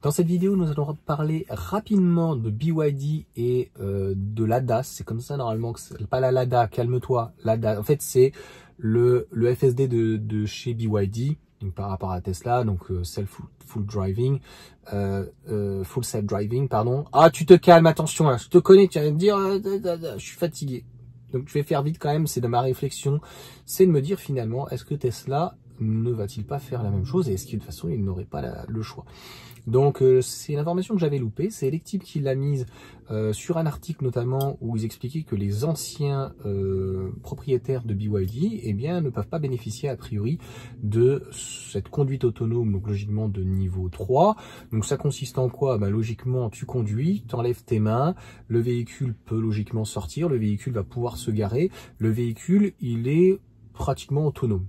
Dans cette vidéo, nous allons parler rapidement de BYD et de l'ADAS. C'est comme ça normalement, pas la Lada, calme-toi. L'ADAS, en fait, c'est le FSD de chez BYD, donc par rapport à Tesla, donc full self driving, pardon. Ah, tu te calmes, attention, là, je te connais, tu vas me dire, je suis fatigué. Donc je vais faire vite quand même, c'est de ma réflexion, c'est de me dire finalement, est-ce que Tesla ne va-t-il pas faire la même chose et est-ce que de toute façon il n'aurait pas le choix. Donc c'est une information que j'avais loupée, c'est Electip qui l'a mise sur un article notamment où ils expliquaient que les anciens propriétaires de BYD eh bien, ne peuvent pas bénéficier a priori de cette conduite autonome, donc logiquement de niveau 3. Donc ça consiste en quoi? Bah, logiquement tu conduis, tu enlèves tes mains, le véhicule peut logiquement sortir, le véhicule va pouvoir se garer, le véhicule il est pratiquement autonome.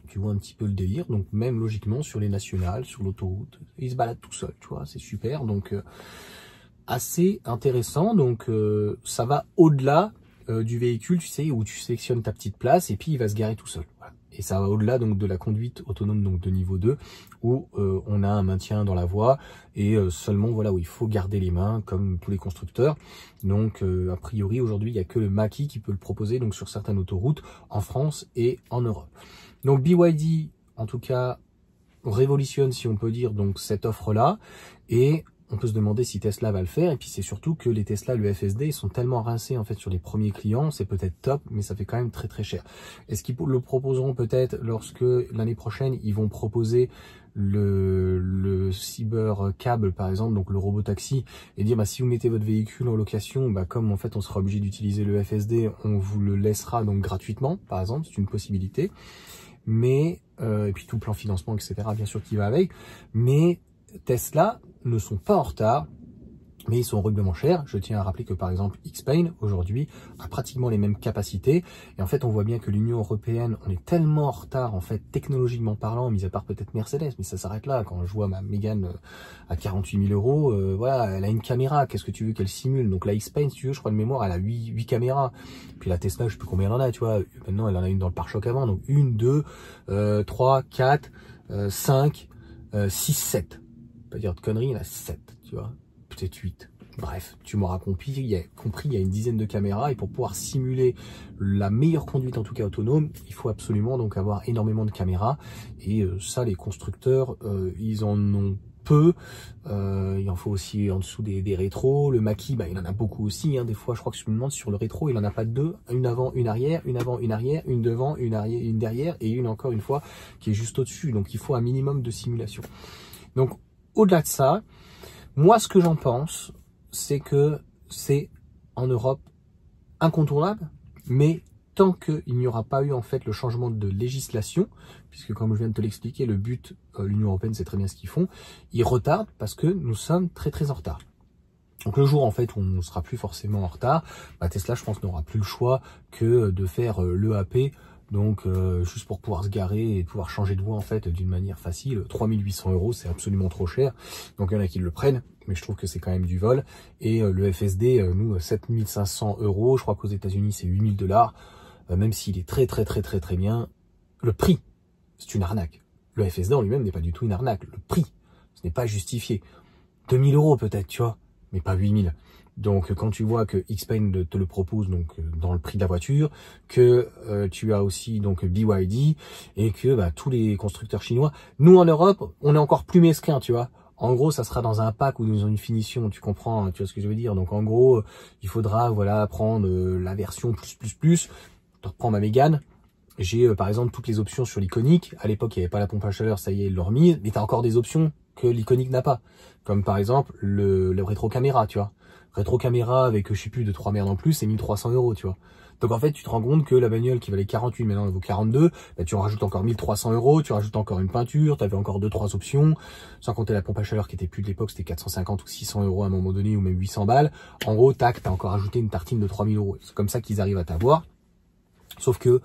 Tu vois un petit peu le délire, donc même logiquement sur les nationales, sur l'autoroute, il se balade tout seul, tu vois, c'est super, donc assez intéressant, donc ça va au-delà du véhicule, tu sais, où tu sélectionnes ta petite place et puis il va se garer tout seul. Voilà. Et ça va au-delà donc de la conduite autonome donc de niveau 2 où on a un maintien dans la voie et seulement voilà où il faut garder les mains comme tous les constructeurs. Donc a priori aujourd'hui il n'y a que le Mach-E qui peut le proposer donc sur certaines autoroutes en France et en Europe. Donc BYD, en tout cas, révolutionne, si on peut dire, donc cette offre-là. Et on peut se demander si Tesla va le faire. Et puis c'est surtout que les Tesla, le FSD, ils sont tellement rincés en fait sur les premiers clients. C'est peut-être top, mais ça fait quand même très très cher. Est-ce qu'ils le proposeront peut-être lorsque l'année prochaine, ils vont proposer le cybercable par exemple, donc le robotaxi, et dire bah, si vous mettez votre véhicule en location, bah, comme en fait on sera obligé d'utiliser le FSD, on vous le laissera donc gratuitement, par exemple, c'est une possibilité. Mais et puis tout le plan financement, etc. bien sûr qui va avec. Mais Tesla ne sont pas en retard, mais ils sont horriblement chers. Je tiens à rappeler que par exemple Xpeng aujourd'hui a pratiquement les mêmes capacités. Et en fait on voit bien que l'Union européenne, on est tellement en retard en fait technologiquement parlant, mis à part peut-être Mercedes, mais ça s'arrête là. Quand je vois ma Mégane à 48 000 euros, voilà, elle a une caméra. Qu'est-ce que tu veux qu'elle simule? Donc la Xpeng, si tu veux, je crois de mémoire, elle a 8 caméras. Puis la Tesla, je sais plus combien elle en a, tu vois. Maintenant elle en a une dans le pare-choc avant. Donc 1, 2, 3, 4, 5, 6, 7. Pas dire de conneries, il y en a 7, tu vois. Peut-être 8. Bref, tu m'auras compris, il y a une dizaine de caméras et pour pouvoir simuler la meilleure conduite, en tout cas autonome, il faut absolument donc avoir énormément de caméras et ça, les constructeurs, ils en ont peu. Il en faut aussi en dessous des rétros. Le Mach-E, bah, il en a beaucoup aussi. Hein. Des fois, je crois que je me demande sur le rétro, il en a pas deux. Une avant, une arrière, une avant, une arrière, une devant, une arrière, une derrière et une encore une fois qui est juste au-dessus. Donc, il faut un minimum de simulation. Donc, au-delà de ça, moi, ce que j'en pense, c'est que c'est en Europe incontournable, mais tant qu'il n'y aura pas eu en fait le changement de législation, puisque comme je viens de te l'expliquer, le but, l'Union européenne sait très bien ce qu'ils font, ils retardent parce que nous sommes très très en retard. Donc le jour en fait où on ne sera plus forcément en retard, bah, Tesla je pense n'aura plus le choix que de faire l'EAP, donc juste pour pouvoir se garer et pouvoir changer de voie en fait d'une manière facile. 3800 euros c'est absolument trop cher, donc il y en a qui le prennent, mais je trouve que c'est quand même du vol. Et le FSD, nous 7500 euros, je crois qu'aux États-Unis c'est 8000 $, même s'il est très bien, le prix c'est une arnaque. Le FSD en lui-même n'est pas du tout une arnaque, le prix ce n'est pas justifié. 2000 euros peut-être, tu vois, mais pas 8000. Donc quand tu vois que Xpeng te le propose donc dans le prix de la voiture, que tu as aussi donc BYD et que bah, tous les constructeurs chinois, nous en Europe, on est encore plus mesquins, tu vois. En gros, ça sera dans un pack ou dans une finition, tu comprends, tu vois ce que je veux dire. Donc en gros, il faudra voilà prendre la version plus. Je reprends ma Mégane. J'ai par exemple toutes les options sur l'Iconic. À l'époque, il n'y avait pas la pompe à chaleur, ça y est, ils l'ont remise. Mais tu as encore des options que l'Iconic n'a pas. Comme par exemple le rétro caméra, tu vois. Rétro caméra avec, je sais plus, de 3 merdes en plus, c'est 1300 euros, tu vois. Donc en fait, tu te rends compte que la bagnole qui valait 48, maintenant elle vaut 42, bah, tu en rajoutes encore 1300 euros, tu rajoutes encore une peinture, tu avais encore 2-3 options, sans compter la pompe à chaleur qui était plus de l'époque, c'était 450 ou 600 euros à un moment donné, ou même 800 balles. En gros, tac, t'as encore ajouté une tartine de 3000 euros. C'est comme ça qu'ils arrivent à t'avoir. Sauf que,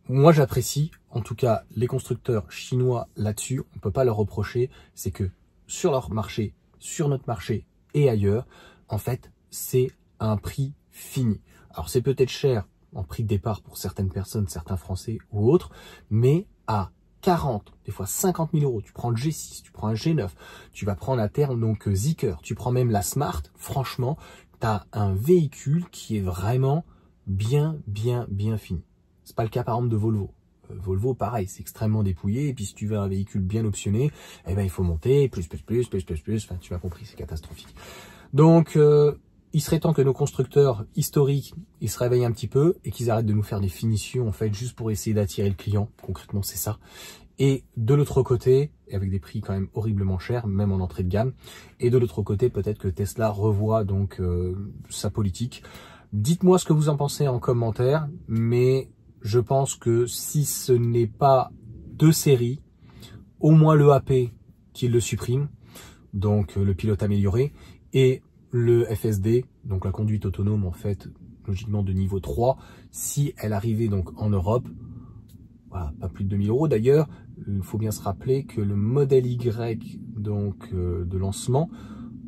moi j'apprécie, en tout cas les constructeurs chinois là-dessus, on peut pas leur reprocher, c'est que sur leur marché, sur notre marché et ailleurs, en fait, c'est un prix fini. Alors c'est peut-être cher en prix de départ pour certaines personnes, certains Français ou autres, mais à 40, des fois 50 000 euros. Tu prends le G6, tu prends un G9, tu vas prendre à terme donc Zeekr, tu prends même la Smart. Franchement, tu as un véhicule qui est vraiment bien fini. C'est pas le cas par exemple de Volvo. Volvo, pareil, c'est extrêmement dépouillé. Et puis si tu veux un véhicule bien optionné, eh ben il faut monter plus. Enfin, tu m'as compris, c'est catastrophique. Donc il serait temps que nos constructeurs historiques, ils se réveillent un petit peu et qu'ils arrêtent de nous faire des finitions en fait juste pour essayer d'attirer le client. Concrètement, c'est ça. Et de l'autre côté, et avec des prix quand même horriblement chers, même en entrée de gamme. Et de l'autre côté, peut-être que Tesla revoit donc sa politique. Dites-moi ce que vous en pensez en commentaire, mais je pense que si ce n'est pas de série, au moins le AP qu'il le supprime, donc le pilote amélioré, et le FSD, donc la conduite autonome en fait, logiquement de niveau 3, si elle arrivait donc en Europe, voilà, pas plus de 2000 euros d'ailleurs. Il faut bien se rappeler que le modèle Y donc de lancement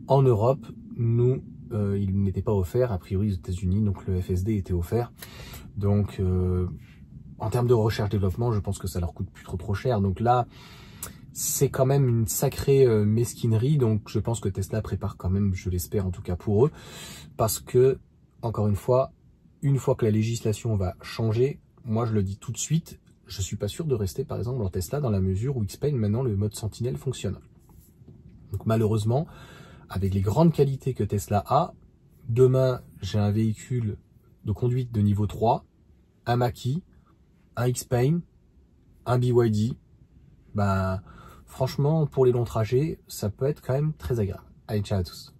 en Europe, il n'était pas offert, a priori aux États-Unis, donc le FSD était offert. Donc en termes de recherche-développement, je pense que ça leur coûte plus trop cher. Donc là, c'est quand même une sacrée mesquinerie. Donc je pense que Tesla prépare quand même, je l'espère en tout cas pour eux, parce que, encore une fois que la législation va changer, moi je le dis tout de suite, je suis pas sûr de rester par exemple en Tesla dans la mesure où Xpeng maintenant le mode Sentinelle fonctionne. Donc malheureusement, avec les grandes qualités que Tesla a, demain j'ai un véhicule de conduite de niveau 3, un Mach-E, un Xpeng, un BYD, ben franchement pour les longs trajets, ça peut être quand même très agréable. Allez, ciao à tous.